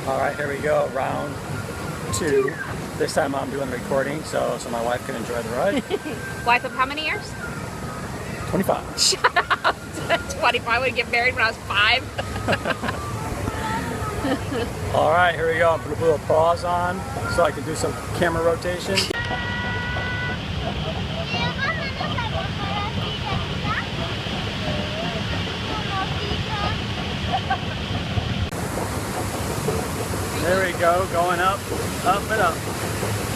All right, here we go, round 2. This time I'm doing the recording, so my wife can enjoy the ride. Wife of how many years? 25. Shut up. 25. I would get married when I was 5. All right, here we go. I'm gonna put a pause on so I can do some camera rotation. There we go, going up, up and up.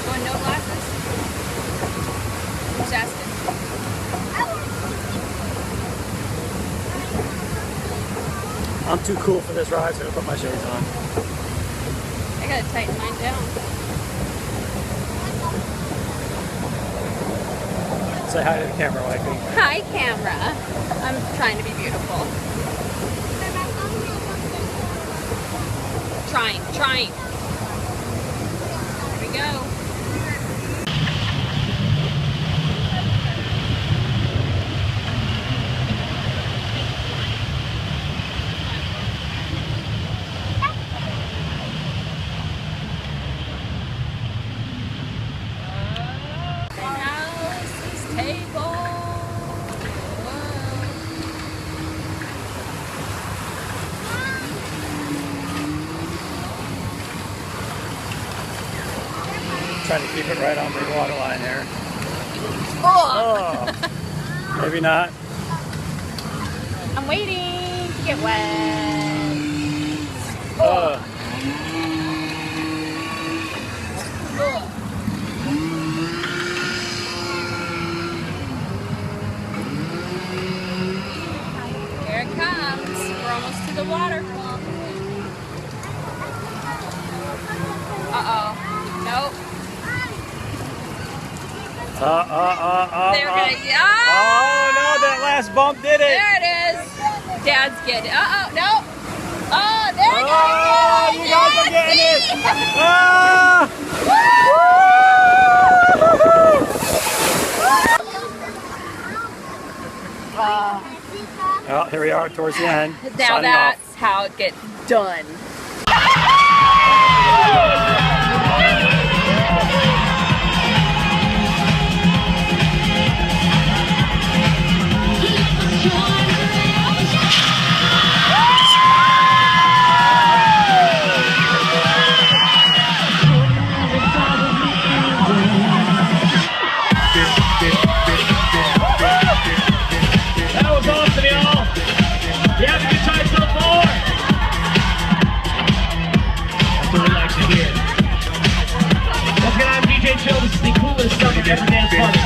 Going no glasses? Who's asking? I'm too cool for this ride, so I'm gonna put my shades on. I gotta tighten mine down. Say hi to the camera, wifey. Hi, camera. I'm trying to be beautiful. Trying. Here we go. House's table. Trying to keep it right on the water line here. Oh. Maybe not. I'm waiting to get wet. Here it comes. We're almost to the waterfall. Uh-oh. Nope. They're gonna, Oh no, that last bump did it. There it is. Dad's getting it. Uh-oh, no. Oh, there it Oh, goes. you guys are getting it. Well, here we are towards the end. Now Signing that's off. how it gets done. That was awesome, y'all. You have a good time so far. That's what we like to hear. Once again, I'm DJ Chill. This is the coolest summer ever dance party.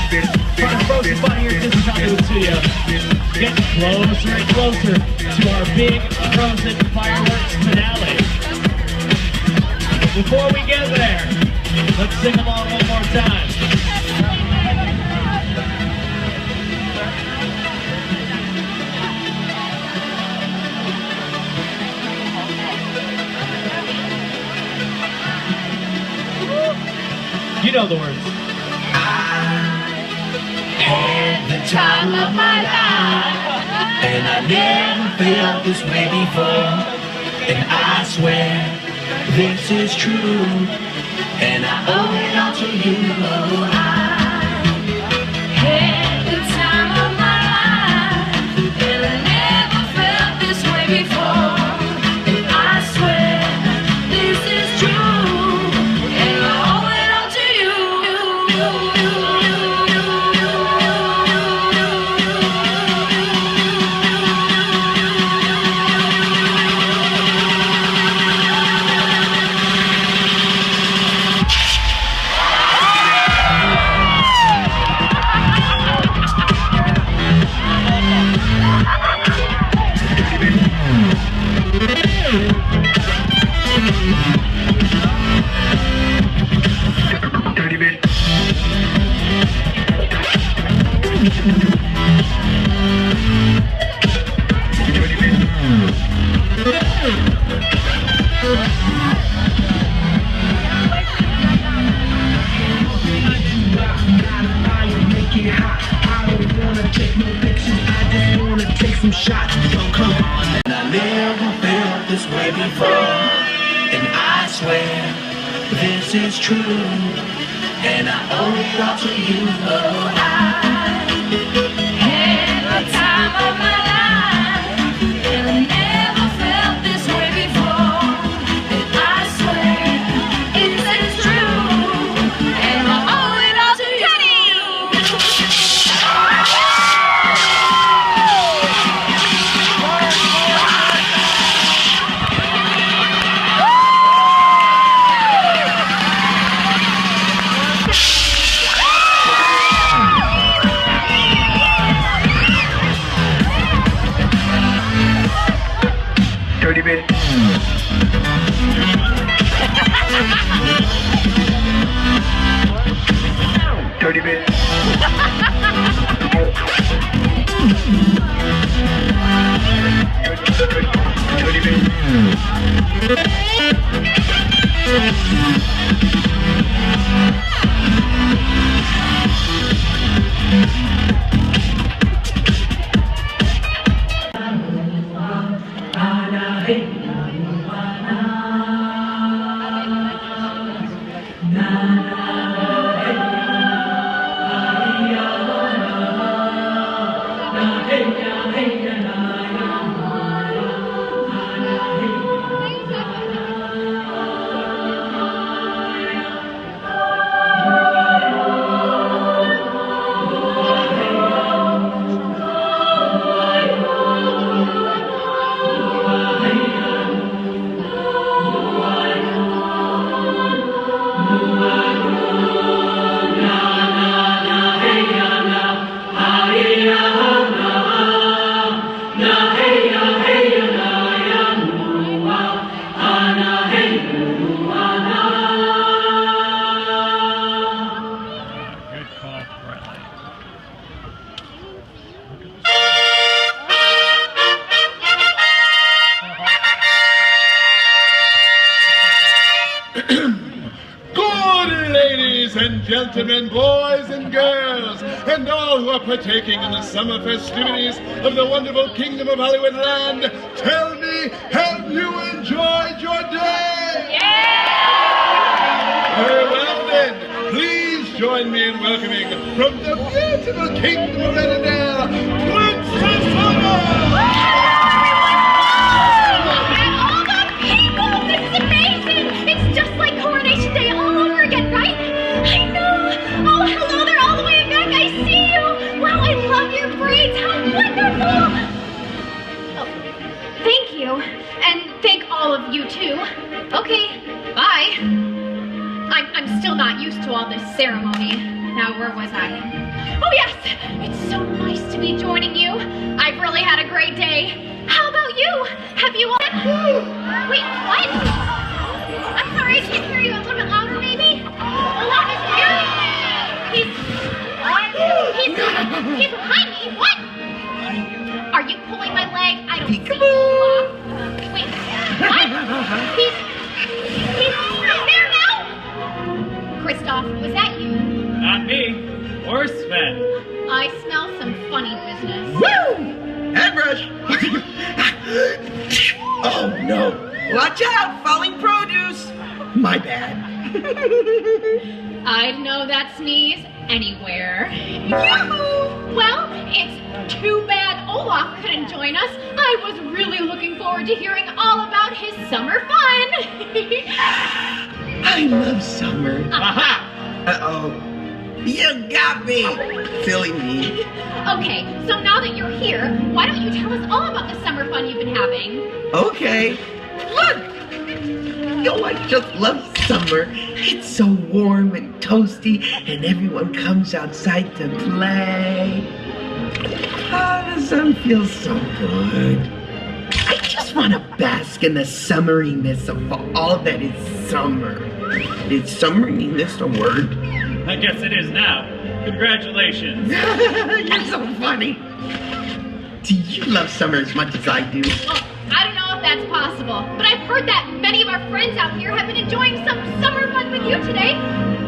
Part of Frozen Fun here at Disney Hollywood Studio. Getting closer and closer to our big Frozen fireworks finale. Before we get there, let's sing along one more time. You know the words. Had the time of my life, and I never felt this way before. And I swear this is true, and I owe it all to you. I had the time of my life, and I never felt this way before. And I swear this is true, and I owe it all to you. some shots, so come on. And I never felt this way before, and I swear this is true, and I owe it all to you. Oh, I Had the time of my life, and I never felt this way before. And I swear it is true, and I owe it all to you. Dirty bit. Dirty bit. Dirty bit. Good call, Bradley. Good ladies and gentlemen, boys and girls, and all who are partaking in the summer festivities of the wonderful kingdom of Hollywood land, tell me, have you enjoyed your day? Very well then, please join me in welcoming from the beautiful kingdom of Riverdale, Princess Summer! And all the people! This is amazing! It's just like Coronation Day all over again, right? I know! Oh, hello there all the way back! I see you! Wow, I love your braids! How wonderful! Oh, thank you. And thank all of you, too. Okay, bye. I'm still not used to all this ceremony. Now, where was I? Oh, yes! It's so nice to be joining you. I've really had a great day. How about you? Have you all... Wait, what? I'm sorry, I can't hear you. A little bit louder, maybe? Olaf is here? He's behind me. What? Are you pulling my leg? I don't see you, Olaf. Wait, what? He's there now? Kristoff, was that you? Not me. Or Sven. I smell some funny business. Woo! Head rush. Oh no. Watch out, falling produce. My bad. I'd know that sneeze anywhere. Yoo-hoo! Well, it's too bad Olaf couldn't join us. I was really looking forward to hearing all about his summer fun. I love summer. Aha! Uh-oh. You got me. Silly me. Okay, so now that you're here, why don't you tell us all about the summer fun you've been having? Okay. Look. Yo, I just love summer. It's so warm and toasty, and everyone comes outside to play. Oh, the sun feels so good. I just want to bask in the summeriness of all that is summer. Is summeriness a word? I guess it is now. Congratulations. You're so funny. Do you love summer as much as I do? Well, I don't know if that's possible, but I've heard that many of our friends out here have been enjoying some summer fun with you today.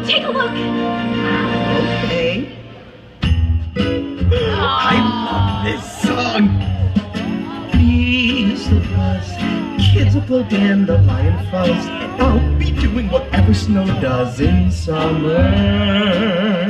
Take a look. Okay. I love this song. buzz. Kids will play dandelion fuzz, and I'll be doing whatever snow does in summer.